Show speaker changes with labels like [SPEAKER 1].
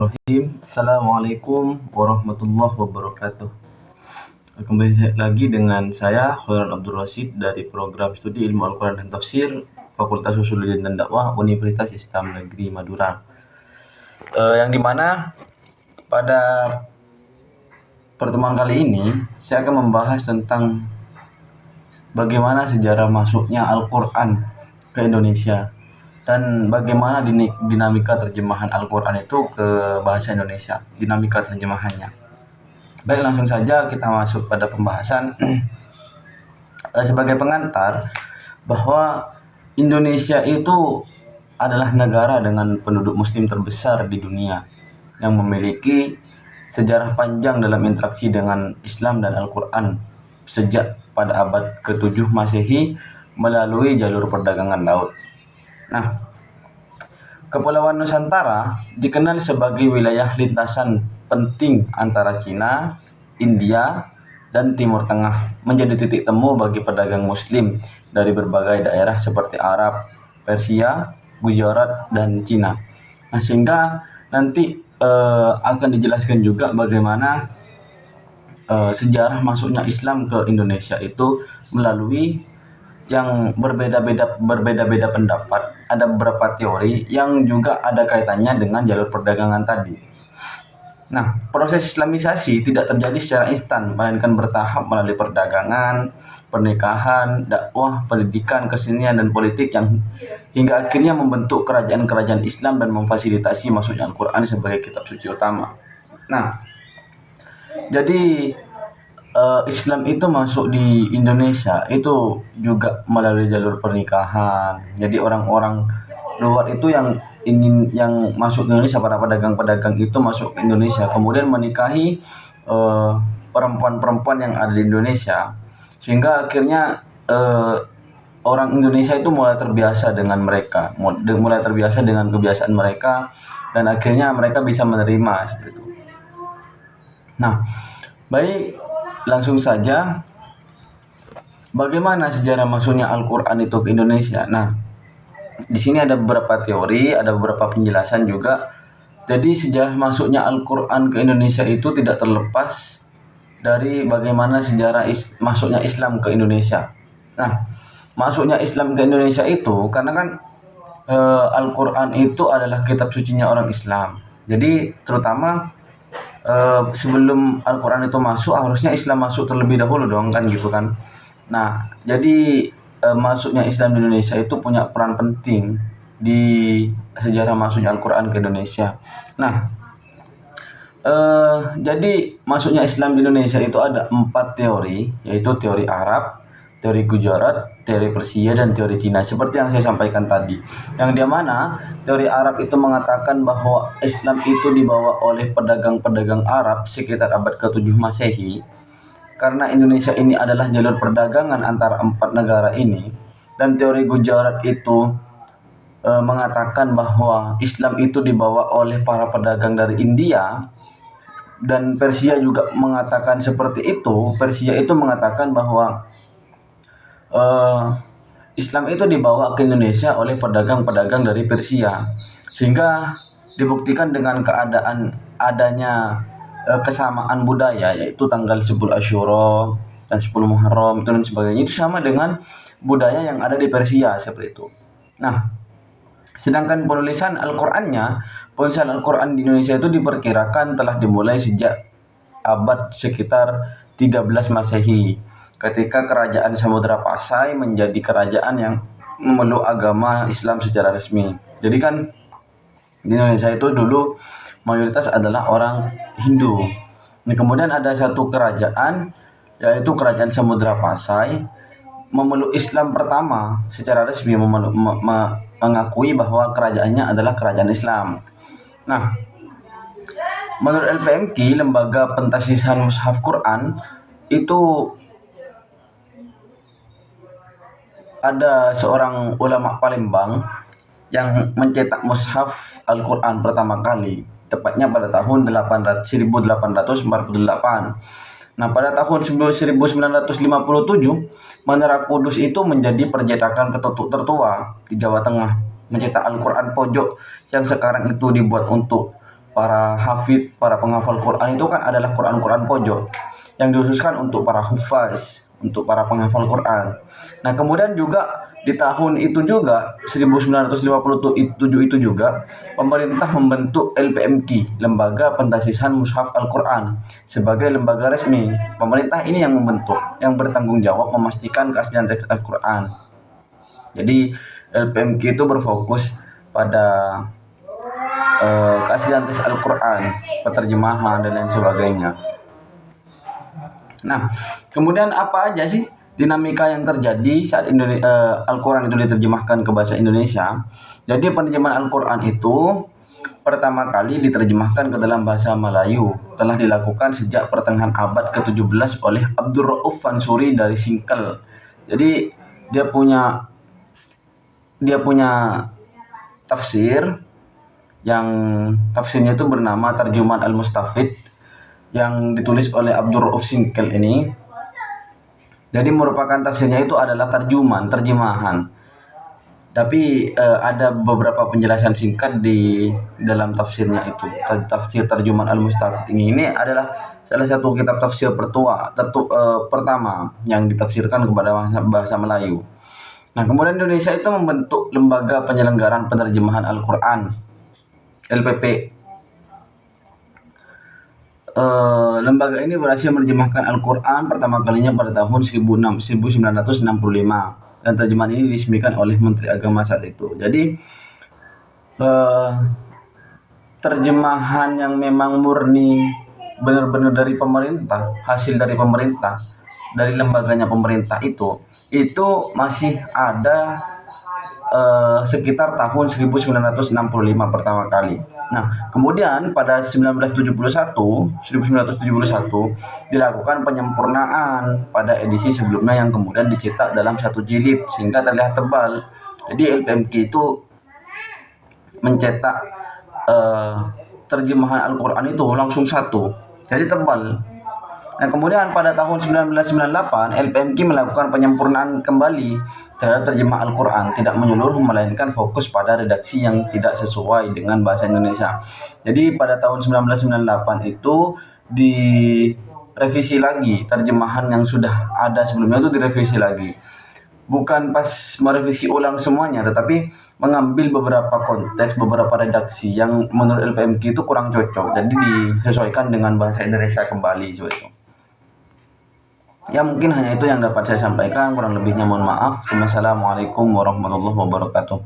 [SPEAKER 1] Assalamualaikum warahmatullahi wabarakatuh. Kembali lagi dengan saya Khairon Abdul Rashid dari program studi Ilmu Al-Quran dan Tafsir Fakultas Usuluddin dan Dakwah Universitas Islam Negeri Madura. Yang dimana pada pertemuan kali ini saya akan membahas tentang bagaimana sejarah masuknya Al-Quran ke Indonesia dan bagaimana dinamika terjemahan Al-Quran itu ke bahasa Indonesia, dinamika terjemahannya. Baik, langsung saja kita masuk pada pembahasan. Sebagai pengantar, bahwa Indonesia itu adalah negara dengan penduduk muslim terbesar di dunia yang memiliki sejarah panjang dalam interaksi dengan Islam dan Al-Quran sejak pada abad ke-7 Masehi melalui jalur perdagangan laut. Nah, Kepulauan Nusantara dikenal sebagai wilayah lintasan penting antara Cina, India, dan Timur Tengah, menjadi titik temu bagi pedagang muslim dari berbagai daerah seperti Arab, Persia, Gujarat, dan Cina. Nah, sehingga nanti akan dijelaskan juga bagaimana sejarah masuknya Islam ke Indonesia itu melalui yang berbeda-beda pendapat. Ada beberapa teori yang juga ada kaitannya dengan jalur perdagangan tadi. Nah, proses Islamisasi tidak terjadi secara instan, melainkan bertahap melalui perdagangan, pernikahan, dakwah, pendidikan, kesenian, dan politik yang hingga akhirnya membentuk kerajaan-kerajaan Islam dan memfasilitasi masuknya Al-Quran sebagai kitab suci utama. Nah, jadi Islam itu masuk di Indonesia itu juga melalui jalur pernikahan. Jadi orang-orang luar itu yang masuk ke Indonesia, para pedagang-pedagang itu masuk ke Indonesia, kemudian menikahi perempuan-perempuan yang ada di Indonesia, sehingga akhirnya orang Indonesia itu mulai terbiasa dengan mereka, mulai terbiasa dengan kebiasaan mereka, dan akhirnya mereka bisa menerima seperti itu. Nah, baik, langsung saja, bagaimana sejarah masuknya Al-Quran itu ke Indonesia? Nah, di sini ada beberapa teori, ada beberapa penjelasan juga. Jadi sejarah masuknya Al-Quran ke Indonesia itu tidak terlepas dari bagaimana sejarah masuknya Islam ke Indonesia. Nah, masuknya Islam ke Indonesia itu karena kan Al-Quran itu adalah kitab sucinya orang Islam. Jadi terutama sebelum Al-Quran itu masuk, harusnya Islam masuk terlebih dahulu dong, kan gitu kan. Nah, jadi masuknya Islam di Indonesia itu punya peran penting di sejarah masuknya Al-Quran ke Indonesia. Nah, jadi masuknya Islam di Indonesia itu ada 4 teori, yaitu teori Arab, teori Gujarat, teori Persia, dan teori Cina, seperti yang saya sampaikan tadi. Yang dimana teori Arab itu mengatakan bahwa Islam itu dibawa oleh pedagang-pedagang Arab sekitar abad ke-7 Masehi, karena Indonesia ini adalah jalur perdagangan antara 4 negara ini. Dan teori Gujarat itu mengatakan bahwa Islam itu dibawa oleh para pedagang dari India, dan Persia juga mengatakan seperti itu. Persia itu mengatakan bahwa Islam itu dibawa ke Indonesia oleh pedagang-pedagang dari Persia, sehingga dibuktikan dengan keadaan adanya kesamaan budaya, yaitu tanggal 10 Asyura dan 10 Muharram itu dan sebagainya, itu sama dengan budaya yang ada di Persia seperti itu. Nah, sedangkan penulisan Al-Quran di Indonesia itu diperkirakan telah dimulai sejak abad sekitar 13 Masehi, ketika kerajaan Samudra Pasai menjadi kerajaan yang memeluk agama Islam secara resmi. Jadi kan di Indonesia itu dulu mayoritas adalah orang Hindu. Nah, kemudian ada satu kerajaan, yaitu kerajaan Samudra Pasai, memeluk Islam pertama secara resmi, mengakui bahwa kerajaannya adalah kerajaan Islam. Nah, menurut LPMQ, Lembaga Pentasisan Mushaf Quran, itu ada seorang ulama Palembang yang mencetak mushaf Al-Quran pertama kali, tepatnya pada tahun 1848. Nah, pada tahun 1957, Menara Kudus itu menjadi percetakan tertua di Jawa Tengah, mencetak Al-Quran pojok yang sekarang itu dibuat untuk para hafid, para penghafal Quran itu kan adalah Quran-Quran pojok yang dikhususkan untuk para hufaz, untuk para penghafal Quran. Nah, kemudian juga di tahun itu juga 1957 itu juga pemerintah membentuk LPMQ, Lembaga Pentasisan Mushaf Al-Quran, sebagai lembaga resmi. Pemerintah ini yang membentuk, yang bertanggung jawab memastikan keaslian teks Al-Quran. Jadi LPMQ itu berfokus pada keaslian teks Al-Quran, penerjemahan dan lain sebagainya. Nah, kemudian apa aja sih dinamika yang terjadi saat Al-Quran itu diterjemahkan ke bahasa Indonesia? Jadi penerjemahan Al-Quran itu pertama kali diterjemahkan ke dalam bahasa Melayu telah dilakukan sejak pertengahan abad ke-17 oleh Abdul Rauf Mansuri dari Singkel. Jadi dia punya tafsir yang tafsirnya itu bernama Tarjuman Al-Mustafid yang ditulis oleh Abdul Rauf Singkel ini. Jadi merupakan tafsirnya itu adalah terjemahan. Tapi ada beberapa penjelasan singkat di dalam tafsirnya itu. Tafsir Tarjuman Al-Mustafid ini adalah salah satu kitab tafsir pertama yang ditafsirkan kepada bahasa Melayu. Nah, kemudian Indonesia itu membentuk Lembaga Penyelenggaraan Penerjemahan Al-Quran, LPP. Lembaga ini berhasil menerjemahkan Al-Quran pertama kalinya pada tahun 1965 dan terjemahan ini diresmikan oleh Menteri Agama saat itu. Jadi terjemahan yang memang murni benar-benar dari pemerintah, hasil dari pemerintah, dari lembaganya pemerintah itu masih ada sekitar tahun 1965 pertama kali. Nah, kemudian pada 1971 dilakukan penyempurnaan pada edisi sebelumnya yang kemudian dicetak dalam satu jilid sehingga terlihat tebal. Jadi LPMQ itu mencetak terjemahan Al-Quran itu langsung satu, jadi tebal. Nah, kemudian pada tahun 1998 LPMQ melakukan penyempurnaan kembali terhadap terjemah Al-Quran, tidak menyeluruh melainkan fokus pada redaksi yang tidak sesuai dengan bahasa Indonesia. Jadi pada tahun 1998 itu direvisi lagi, terjemahan yang sudah ada sebelumnya itu direvisi lagi. Bukan pas merevisi ulang semuanya, tetapi mengambil beberapa konteks, beberapa redaksi yang menurut LPMQ itu kurang cocok, jadi disesuaikan dengan bahasa Indonesia kembali seperti itu. Ya, mungkin hanya itu yang dapat saya sampaikan, kurang lebihnya mohon maaf. Wassalamualaikum warahmatullahi wabarakatuh.